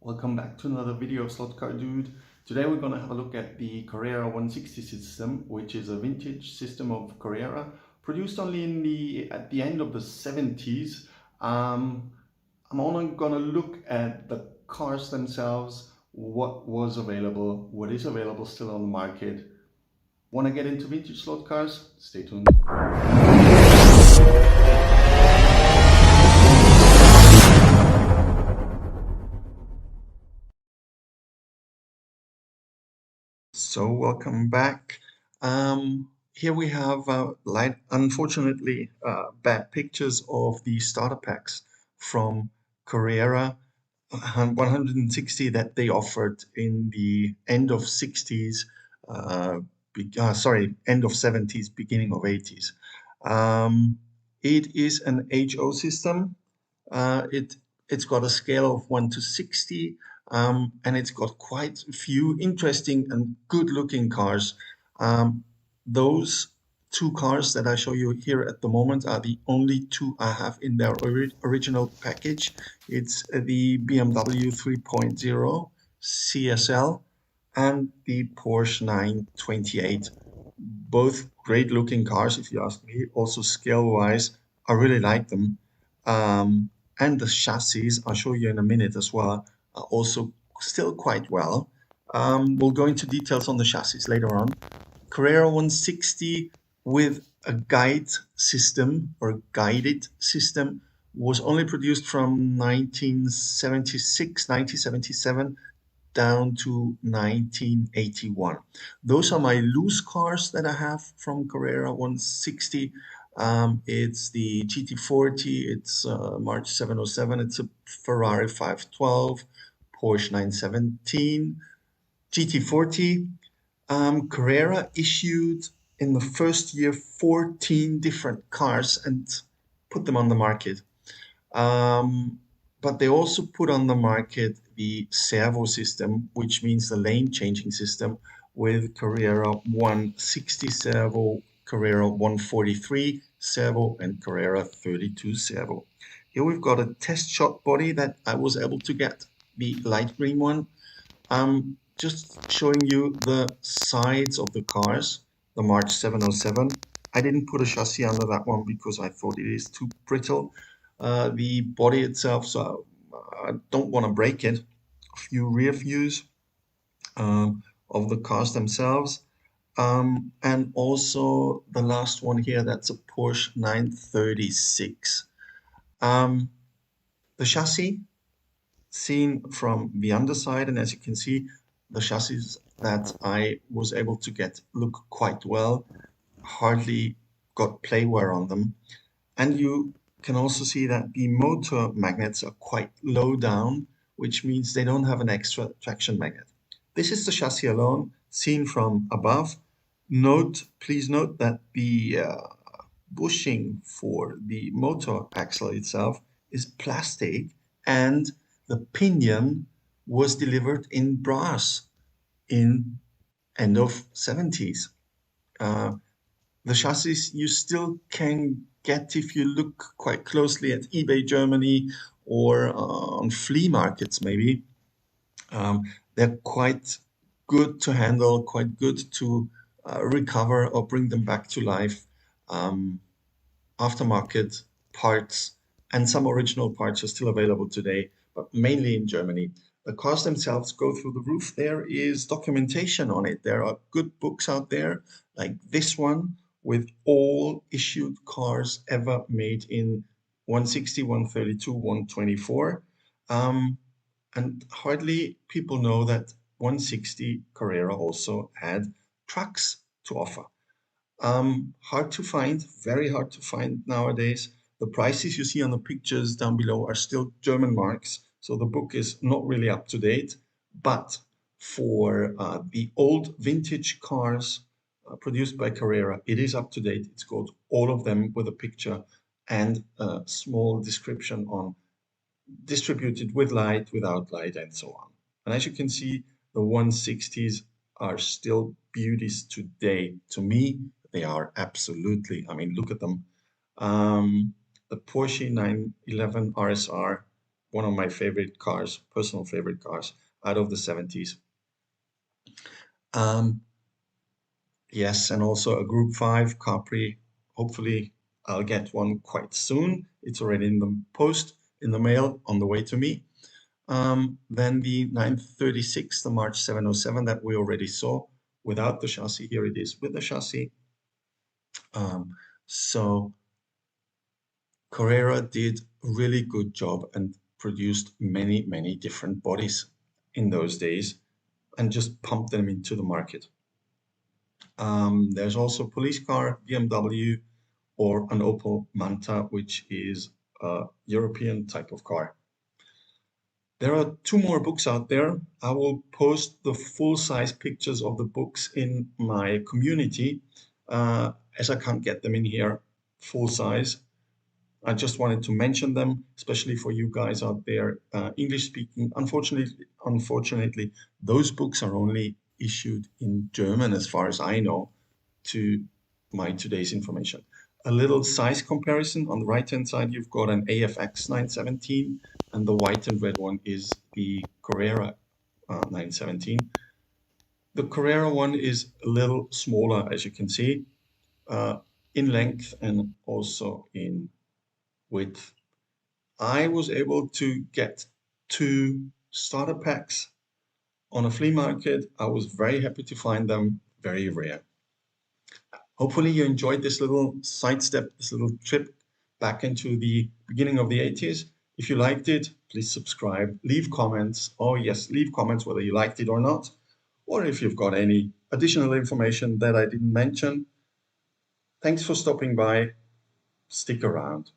Welcome back to another video of Slotcar Dude. Today we're going to have a look at the Carrera 160 system, which is a vintage system of Carrera, produced only at the end of the 70s. I'm only going to look at the cars themselves, what was available, what is available still on the market. Want to get into vintage slot cars? Stay tuned. So welcome back. Here we have unfortunately bad pictures of the starter packs from Carrera 160 that they offered in the end of 60s, end of 70s, beginning of 80s. It is an HO system. It's got a scale of 1 to 60. And it's got quite a few interesting and good-looking cars. Those two cars that I show you here at the moment are the only two I have in their original package. It's the BMW 3.0 CSL and the Porsche 928. Both great-looking cars, if you ask me. Also scale-wise, I really like them. And the chassis, I'll show you in a minute as well, are also still quite well. We'll go into details on the chassis later on. Carrera 160 with a guide system or guided system was only produced from 1976, 1977 down to 1981. Those are my loose cars that I have from Carrera 160. It's the GT40, it's March 707, it's a Ferrari 512, Porsche 917, GT40. Carrera issued in the first year 14 different cars and put them on the market. But they also put on the market the servo system, which means the lane changing system with Carrera 160 servo, Carrera 143 servo, and Carrera 32 servo. Here we've got a test shot body that I was able to get, the light green one. Just showing you the sides of the cars, the March 707. I didn't put a chassis under that one because I thought it is too brittle. The body itself, so I don't want to break it. A few rear views of the cars themselves. And also the last one here, that's a Porsche 936. The chassis seen from the underside, and as you can see, the chassis that I was able to get look quite well, hardly got play wear on them. And you can also see that the motor magnets are quite low down, which means they don't have an extra traction magnet. This is the chassis alone, seen from above. Please note that the bushing for the motor axle itself is plastic, and the pinion was delivered in brass in end of 70s. The chassis you still can get if you look quite closely at eBay Germany or on flea markets maybe. They're quite good to handle, quite good to recover or bring them back to life. Aftermarket parts and some original parts are still available today, but mainly in Germany. The cars themselves go through the roof. There is documentation on it. There are good books out there, like this one, with all issued cars ever made in 160, 132, 124. And hardly people know that 160 Carrera also had trucks to offer. Hard to find, very hard to find nowadays. The prices you see on the pictures down below are still German marks, so the book is not really up to date. But for the old vintage cars produced by Carrera, it is up to date. It's got all of them with a picture and a small description on distributed with light, without light, and so on. And as you can see, the 160s are still beauties today. To me, they are absolutely, I mean, look at them. The Porsche 911 RSR one of my favorite cars, personal favorite cars out of the 70s. Um, yes, and also a Group 5 Capri. Hopefully, I'll get one quite soon. It's already in the post, in the mail, on the way to me. Then the 936, the March 707 that we already saw without the chassis. Here it is with the chassis. So Carrera did a really good job and produced many, many different bodies in those days and just pumped them into the market. There's also police car, BMW, or an Opel Manta, which is a European type of car. There are two more books out there. I will post the full-size pictures of the books in my community, as I can't get them in here full size. I just wanted to mention them, especially for you guys out there, English speaking. Unfortunately, those books are only issued in German, as far as I know, to my today's information. A little size comparison. On the right-hand side, you've got an AFX 917, and the white and red one is the Carrera 917. The Carrera one is a little smaller, as you can see, in length and also in width. I was able to get two starter packs on a flea market. I was very happy to find them, very rare. Hopefully you enjoyed this little sidestep, this little trip back into the beginning of the 80s. If you liked it, please subscribe, leave comments. Oh yes, leave comments whether you liked it or not, or if you've got any additional information that I didn't mention. Thanks for stopping by. Stick around.